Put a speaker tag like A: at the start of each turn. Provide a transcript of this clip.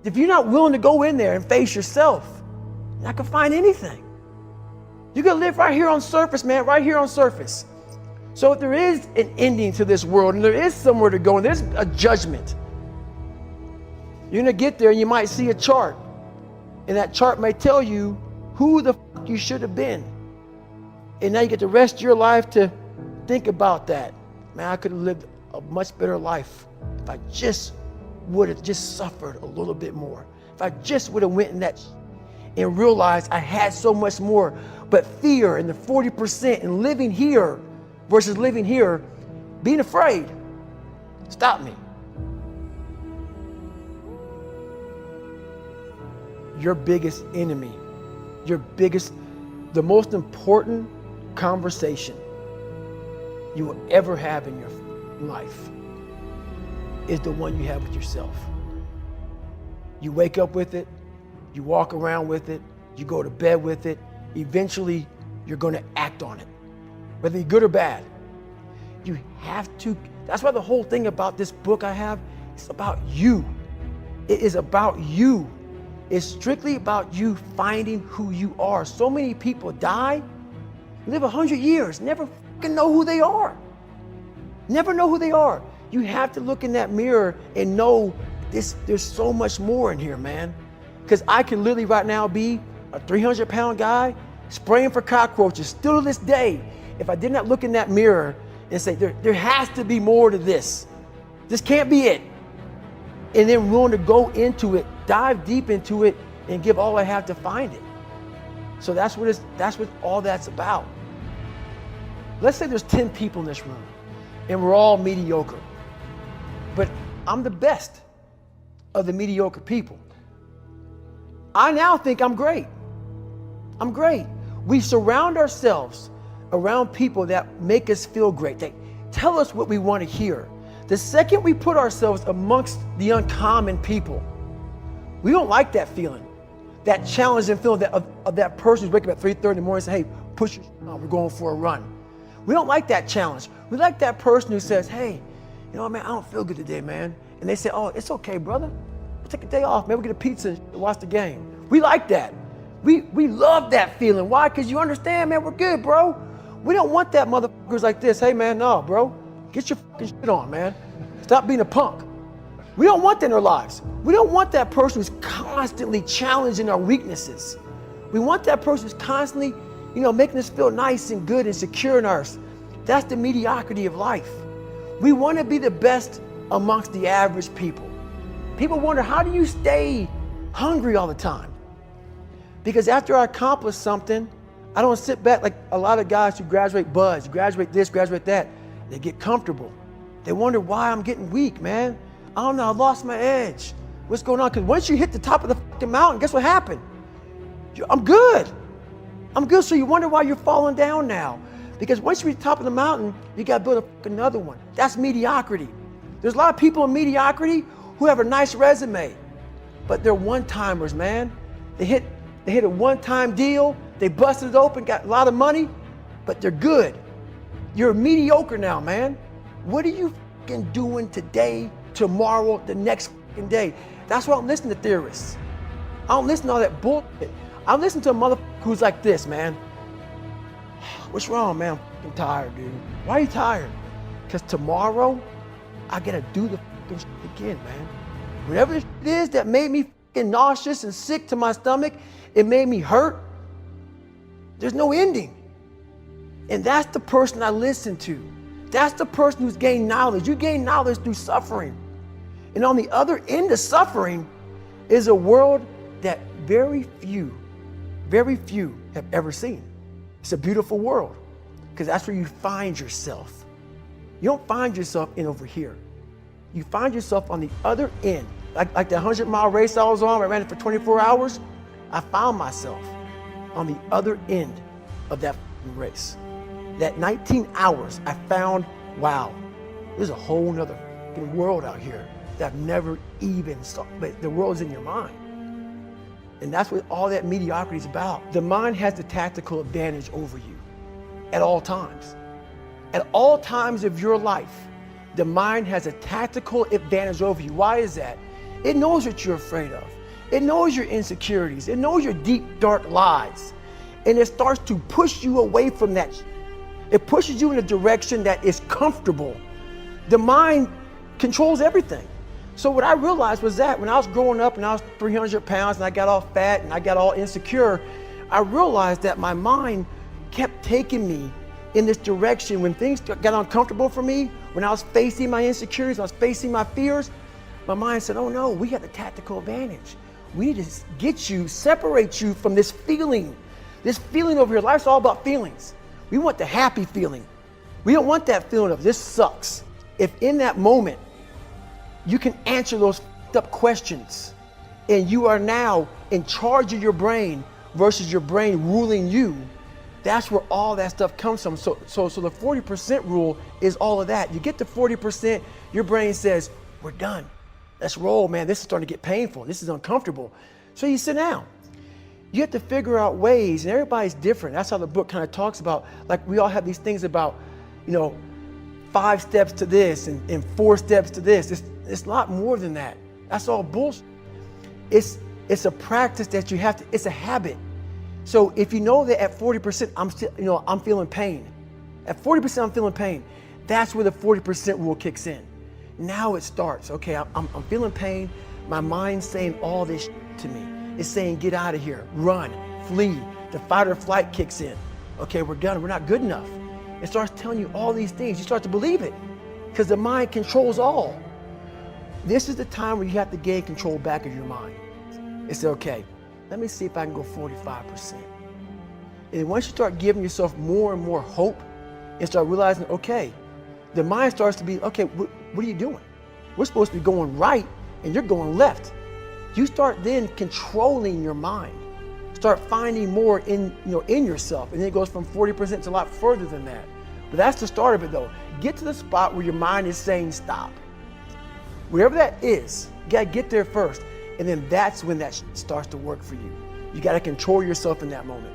A: If you're not willing to go in there and face yourself, you're not gonna find anything. You're gonna live right here on surface, man, right here on surface. So if there is an ending to this world and there is somewhere to go and there's a judgment, you're gonna get there and you might see a chart. And that chart may tell you who the fuck you should have been. And now you get the rest of your life to think about that. Man, I could have lived a much better life if I just would have just suffered a little bit more. If I just would have went in that and realized I had so much more. But fear and the 40% and living here versus living here, being afraid, stop me. Your biggest enemy, the most important conversation you will ever have in your life is the one you have with yourself. You wake up with it, you walk around with it, you go to bed with it. Eventually, you're going to act on it, whether you're good or bad. You have to. That's why the whole thing about this book I have, it's about you. It is about you. It's strictly about you finding who you are. So many people die, live 100 years, never fucking know who they are. Never know who they are. You have to look in that mirror and know there's so much more in here, man. Because I can literally right now be a 300-pound guy spraying for cockroaches still to this day. If I did not look in that mirror and say, there has to be more to this. This can't be it. And then willing to go into it, dive deep into it, and give all I have to find it. So that's what all that's about. Let's say there's 10 people in this room, and we're all mediocre. But I'm the best of the mediocre people. I now think I'm great. I'm great. We surround ourselves around people that make us feel great. They tell us what we want to hear. The second we put ourselves amongst the uncommon people, we don't like that feeling, that challenging feeling of that person who's waking up at 3:30 in the morning and say, hey, push your on, we're going for a run. We don't like that challenge. We like that person who says, hey, you know, man, I don't feel good today, man. And they say, oh, it's okay, brother. We'll take a day off, man. We'll get a pizza and watch the game. We like that. We love that feeling. Why? Because you understand, man, we're good, bro. We don't want that motherfuckers like this. Hey, man, no, bro. Get your fucking shit on, man. Stop being a punk. We don't want that in our lives. We don't want that person who's constantly challenging our weaknesses. We want that person who's constantly, making us feel nice and good and secure in ours. That's the mediocrity of life. We want to be the best amongst the average people. People wonder, how do you stay hungry all the time? Because after I accomplish something, I don't sit back like a lot of guys who graduate buds, graduate this, graduate that. They get comfortable. They wonder why I'm getting weak, man. I don't know, I lost my edge. What's going on? Because once you hit the top of the fucking mountain, guess what happened? I'm good. I'm good, so you wonder why you're falling down now. Because once you reach the top of the mountain, you got to build another one. That's mediocrity. There's a lot of people in mediocrity who have a nice resume, but they're one-timers, man. They hit a one-time deal, they busted it open, got a lot of money, but they're good. You're mediocre now, man. What are you fucking doing today, tomorrow, the next fucking day? That's why I don't listen to theorists. I don't listen to all that bullshit. I listen to a motherfucker who's like this, man. What's wrong, man? I'm fucking tired, dude. Why are you tired? Because tomorrow, I gotta do the fucking shit again, man. Whatever the shit is that made me fucking nauseous and sick to my stomach, it made me hurt. There's no ending. And that's the person I listen to. That's the person who's gained knowledge. You gain knowledge through suffering. And on the other end of suffering is a world that very few have ever seen. It's a beautiful world because that's where you find yourself. You don't find yourself in over here. You find yourself on the other end. Like the 100-mile race I was on, I ran it for 24 hours. I found myself on the other end of that race. That 19 hours, I found, wow, there's a whole nother world out here that I've never even saw, but the world's in your mind. And that's what all that mediocrity is about. The mind has the tactical advantage over you at all times. At all times of your life, the mind has a tactical advantage over you. Why is that? It knows what you're afraid of. It knows your insecurities. It knows your deep, dark lies. And it starts to push you away from that. It pushes you in a direction that is comfortable. The mind controls everything. So what I realized was that when I was growing up and I was 300 pounds and I got all fat and I got all insecure, I realized that my mind kept taking me in this direction. When things got uncomfortable for me, when I was facing my insecurities, I was facing my fears, my mind said, oh no, we got the tactical advantage. We need to get you, separate you from this feeling over here. Life's all about feelings. We want the happy feeling. We don't want that feeling of this sucks. If in that moment, you can answer those up questions and you are now in charge of your brain versus your brain ruling you, that's where all that stuff comes from. So the 40% rule is all of that. You get to 40%, your brain says, we're done. Let's roll, man. This is starting to get painful. This is uncomfortable. So you sit down. You have to figure out ways, and everybody's different. That's how the book kind of talks about, like we all have these things about, 5 steps to this and 4 steps to this. It's a lot more than that. That's all bullshit. It's a practice that you have to, it's a habit. So if you know that at 40%, I'm feeling pain. At 40%, I'm feeling pain. That's where the 40% rule kicks in. Now it starts. Okay, I'm feeling pain. My mind's saying all this to me. It's saying, get out of here, run, flee. The fight or flight kicks in. Okay, we're done. We're not good enough. It starts telling you all these things. You start to believe it because the mind controls all. This is the time where you have to gain control back of your mind. It's okay. Let me see if I can go 45%. And once you start giving yourself more and more hope and start realizing, okay, the mind starts to be, okay, what are you doing? We're supposed to be going right and you're going left. You start then controlling your mind. Start finding more in yourself. And then it goes from 40% to a lot further than that. But that's the start of it though. Get to the spot where your mind is saying stop. Wherever that is, you gotta get there first. And then that's when that starts to work for you. You gotta control yourself in that moment.